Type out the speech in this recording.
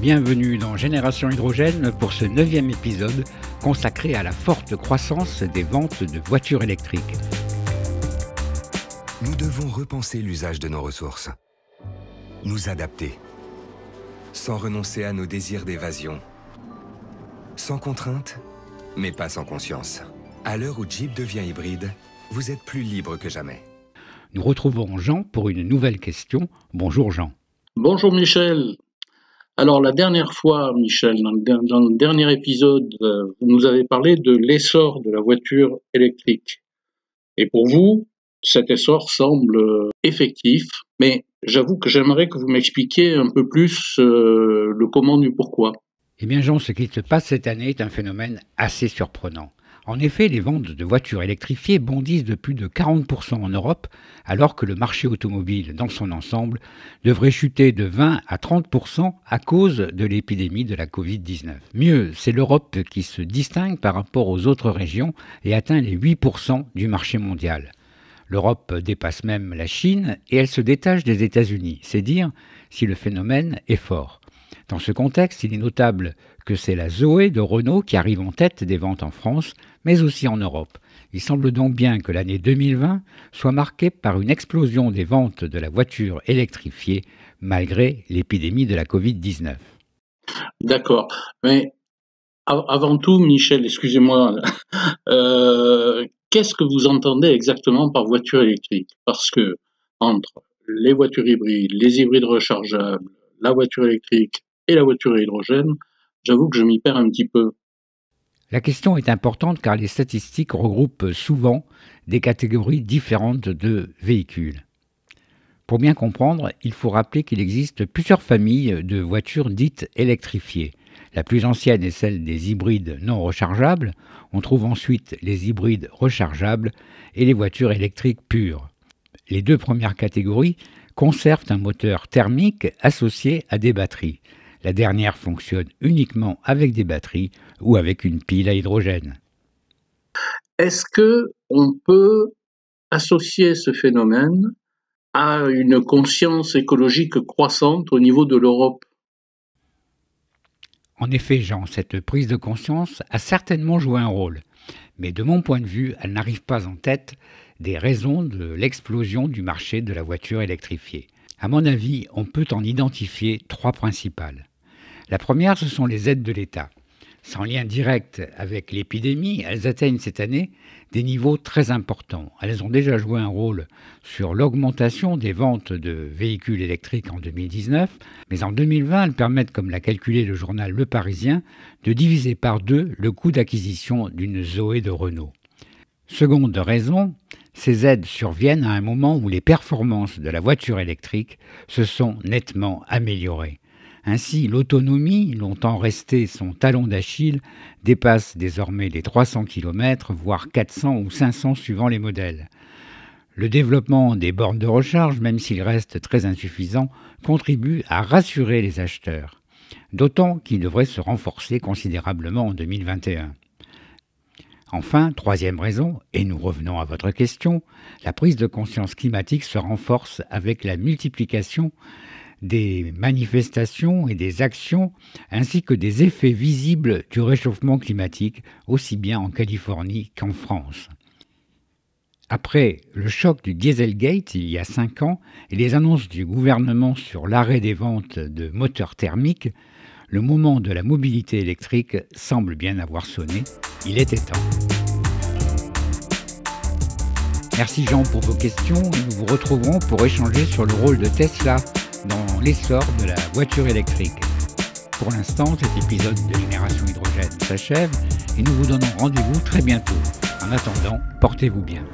Bienvenue dans Génération Hydrogène pour ce 9e épisode consacré à la forte croissance des ventes de voitures électriques. Nous devons repenser l'usage de nos ressources, nous adapter, sans renoncer à nos désirs d'évasion, sans contrainte, mais pas sans conscience. À l'heure où Jeep devient hybride, vous êtes plus libre que jamais. Nous retrouvons Jean pour une nouvelle question. Bonjour Jean. Bonjour Michel. Alors la dernière fois, Michel, dans le dernier épisode, vous nous avez parlé de l'essor de la voiture électrique. Et pour vous, cet essor semble effectif, mais j'avoue que j'aimerais que vous m'expliquiez un peu plus le comment du pourquoi. Eh bien Jean, ce qui se passe cette année est un phénomène assez surprenant. En effet, les ventes de voitures électrifiées bondissent de plus de 40% en Europe, alors que le marché automobile dans son ensemble devrait chuter de 20 à 30% à cause de l'épidémie de la Covid-19. Mieux, c'est l'Europe qui se distingue par rapport aux autres régions et atteint les 8% du marché mondial. L'Europe dépasse même la Chine et elle se détache des États-Unis. C'est dire si le phénomène est fort. Dans ce contexte, il est notable que c'est la Zoé de Renault qui arrive en tête des ventes en France, mais aussi en Europe. Il semble donc bien que l'année 2020 soit marquée par une explosion des ventes de la voiture électrifiée, malgré l'épidémie de la Covid-19. D'accord, mais avant tout, Michel, excusez-moi, qu'est-ce que vous entendez exactement par voiture électrique? Parce que entre les voitures hybrides, les hybrides rechargeables, la voiture électrique et la voiture à hydrogène, j'avoue que je m'y perds un petit peu. La question est importante car les statistiques regroupent souvent des catégories différentes de véhicules. Pour bien comprendre, il faut rappeler qu'il existe plusieurs familles de voitures dites électrifiées. La plus ancienne est celle des hybrides non rechargeables. On trouve ensuite les hybrides rechargeables et les voitures électriques pures. Les deux premières catégories conservent un moteur thermique associé à des batteries. La dernière fonctionne uniquement avec des batteries ou avec une pile à hydrogène. Est-ce que on peut associer ce phénomène à une conscience écologique croissante au niveau de l'Europe? En effet, Jean, cette prise de conscience a certainement joué un rôle. Mais de mon point de vue, elle n'arrive pas en tête des raisons de l'explosion du marché de la voiture électrifiée. À mon avis, on peut en identifier trois principales. La première, ce sont les aides de l'État. Sans lien direct avec l'épidémie, elles atteignent cette année des niveaux très importants. Elles ont déjà joué un rôle sur l'augmentation des ventes de véhicules électriques en 2019, mais en 2020, elles permettent, comme l'a calculé le journal Le Parisien, de diviser par 2 le coût d'acquisition d'une Zoé de Renault. Seconde raison, ces aides surviennent à un moment où les performances de la voiture électrique se sont nettement améliorées. Ainsi, l'autonomie, longtemps restée son talon d'Achille, dépasse désormais les 300 km, voire 400 ou 500 suivant les modèles. Le développement des bornes de recharge, même s'il reste très insuffisant, contribue à rassurer les acheteurs, d'autant qu'il devrait se renforcer considérablement en 2021. Enfin, troisième raison, et nous revenons à votre question, la prise de conscience climatique se renforce avec la multiplication des manifestations et des actions, ainsi que des effets visibles du réchauffement climatique, aussi bien en Californie qu'en France. Après le choc du Dieselgate il y a 5 ans et les annonces du gouvernement sur l'arrêt des ventes de moteurs thermiques, le moment de la mobilité électrique semble bien avoir sonné. Il était temps. Merci Jean pour vos questions et nous vous retrouverons pour échanger sur le rôle de Tesla dans l'essor de la voiture électrique. Pour l'instant, cet épisode de Génération Hydrogène s'achève et nous vous donnons rendez-vous très bientôt. En attendant, portez-vous bien.